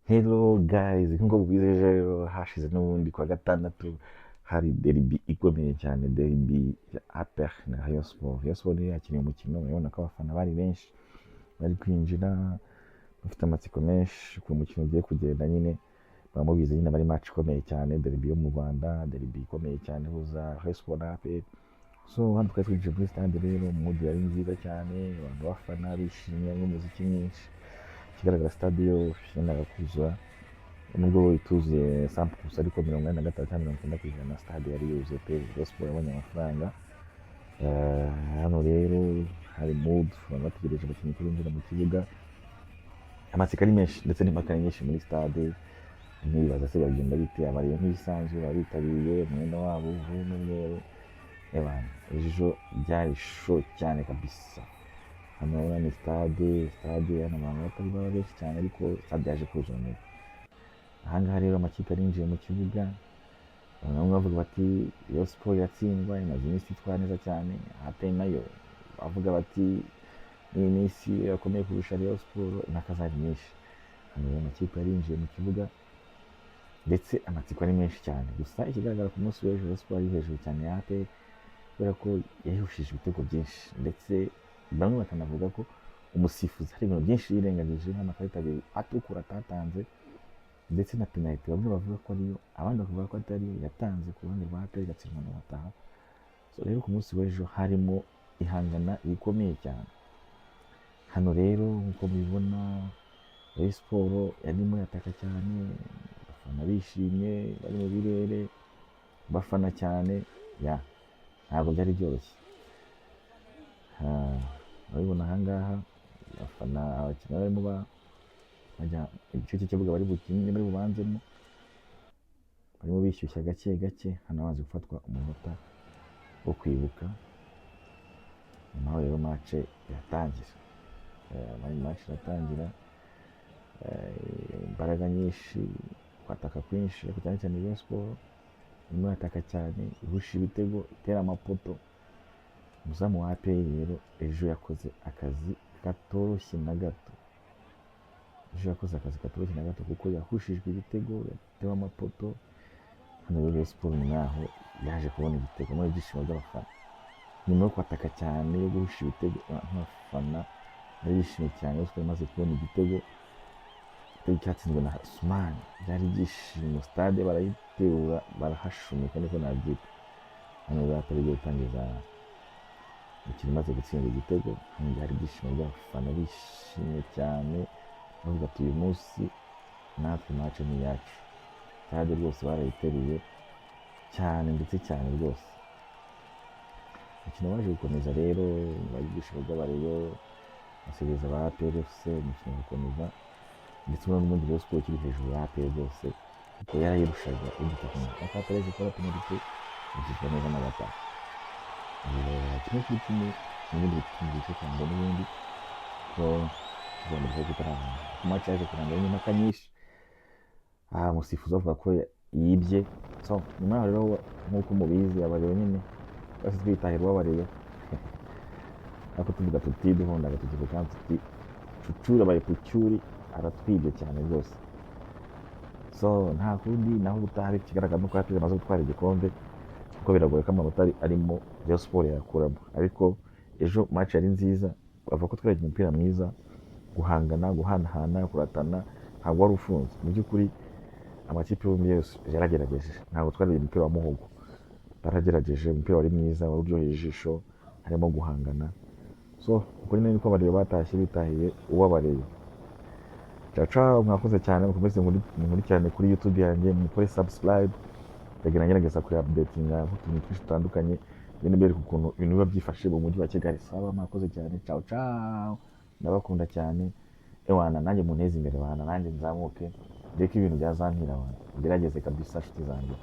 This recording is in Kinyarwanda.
Hello guys, nk'uko mubizi rero hashize n'ubundi kwa gatandatu hari derby ikomeye cyane, derby ya APR na Rayon Sport. Rayon Sport rero yakiniye umukino, urabona ko abafana bari benshi bari kwinjira bafite amatsiko menshi ku mukino ugiye kugenda. Nyine bamubizi nyine bari match ikomeye cyane, derby yo mu Rwanda, derby ikomeye cyane ihuza Rayon Sport na APR. So hano twari twinjiye muri stade rero, mood yari nziza cyane, abantu bafana bishimye n'umuziki mwinshi. Ikigaragara stade yo yendaga kuzura, nubwo ituzuye 100% ariko 83 cyangwa 90% stade yari yuzuye pe. Rayon Sport yabonye amafaranga. Hano rero hari mood, abantu bategereje abakinnyi ko binjira mu kibuga, amatsiko ari menshi ndetse n'impaka nyinshi muri stade. Ntibibaza se bagenda bite, abariyo nk'ibisanzwe babitabiriye umwenda wabo uvuye n'umweru. Ejo byari show cyane kabisa. Hano urabona ni stade hano abantu batari baba benshi cyane ariko stade yaje kuzura neza. Ahangaha rero amakipe arinjiye mu kibuga, bamwe bavuga bati Rayon Sport yatsindwa imaze iminsi itwara neza cyane, APR nayo bavuga bati iyi minsi irakomeye kurusha Rayon Sport, impaka zari nyinshi. Hano rero amakipe yarinjiye mu kibuga ndetse amatsiko ari menshi cyane. Gusa ikigaragara ku munsi w'ejo Rayon Sport ari hejuru cyane ya APR kubera ko yahihushije ibitego byinshi, ndetse bamwe bakanavuga ko umusifuzi hari ibintu byinshi yirengagije, nk'amakarita abiri atukura atatanze ndetse na penalty bamwe bavuga ko ariyo, abandi bakavuga ko atariyo yatanze ku ruhande rwa APR igatsindwa na bataha. So rero ku munsi w'ejo harimo ihangana rikomeye cyane. Hano rero nk'uko mubibona Rayon Sport yarimo yataka cyane, abafana bishimye bari mu birere bafana cyane, ntabwo byari byoroshye. Urabibona ahangaha abafana, abakinnyi barimo bajya igice cy'ikibuga bari bukine bari bubanzemo, barimo bishyushya gake gake. Hano hamaze gufatwa umunota wo kwibuka, naho rero match iratangira. Imbaraga nyinshi, kwataka kwinshi, ariko cyane cyane Rayon Sport irimo yataka cyane, ihusha ibitego, itera amapoto. Umuzamu wa APR rero ejo yakoze akazi katoroshye na gato. Kuko yahushijwe ibitego, yatewe amapoto. Hano rero Rayon Sport naho yaje kubona igitego muri ibyishimo by'abafana. Nyuma yo kwataka cyane, yo guhusha ibitego, nk'abafana bari bishimye cyane. Rayon Sport imaze kubona igitego cyatsinzwe na Asumani, byari ibyishimo, stade barayiterura barahashumika niko nabyita. Hano rero APR igiye gutangiza umukino imaze gutsinda igitego. Hano byari ibyishimo by'abafana bishimye cyane, bavuga ati uyu munsi natwe match ni iyacu. Stade rwose barayiteruye cyane ndetse cyane rwose. Umukino waje gukomeza rero, bari ibyishimo by'abareyo basereza ba APR FC, umukino ugakomeza ndetse n'ubundi Rayon Sport kiri hejuru ya APR rwose kuko yarayirushaga igitego. APR yaje gukora penalty igizwe neza n'abata. Kimwe kuri kimwe n'ubundi bitumvise cyane n'ubundi ko tugomba gutarama. Match yaje kurangira n'impaka nyinshi. Umusifuzi avuga ko yibye. So nyuma rero nk'uko mubizi abareyo nyine basi twitahira uwabareyo ariko tuvuga tuti duhonda agatoki ku kandi tuti cucura bari ku cyuri aratwibye cyane rwose. So nta kundi naho gutahari, ikigaragara nuko APR amaze gutwara igikombe kuko biragoye ko amanota arimo Rayon Sport yakuramo. Ariko ejo match yari nziza, bavuga ko twaragiye umupira mwiza, guhangana, guhanahana, kuratana, ntabwo wari ufunze. Mu by'ukuri amakipe yombi yose yaragerageje, ntabwo twari umupira wa muhogo, baragerageje. Umupira wari mwiza, wari uryoheye ijisho, harimo guhangana. So uko nyine niko abareyo batashye bitahiye uwabareyo. Ciao, mwakoze cyane, mukomeze mukurikirane kuri YouTube yanjye, mukore subscribe. Ndagerageza kuri updatinga utuntu twinshi dutandukanye, ngende mbereka ukuntu ibintu biba byifashe mu mujyi wa Kigali. Saba, mwakoze cyane, ciao, ndabakunda cyane. Nanjye munteze imbere bana, nanjye nzamuke ndeke ibintu byazampira abantu. Ngerageze kabisa nshuti zanjye.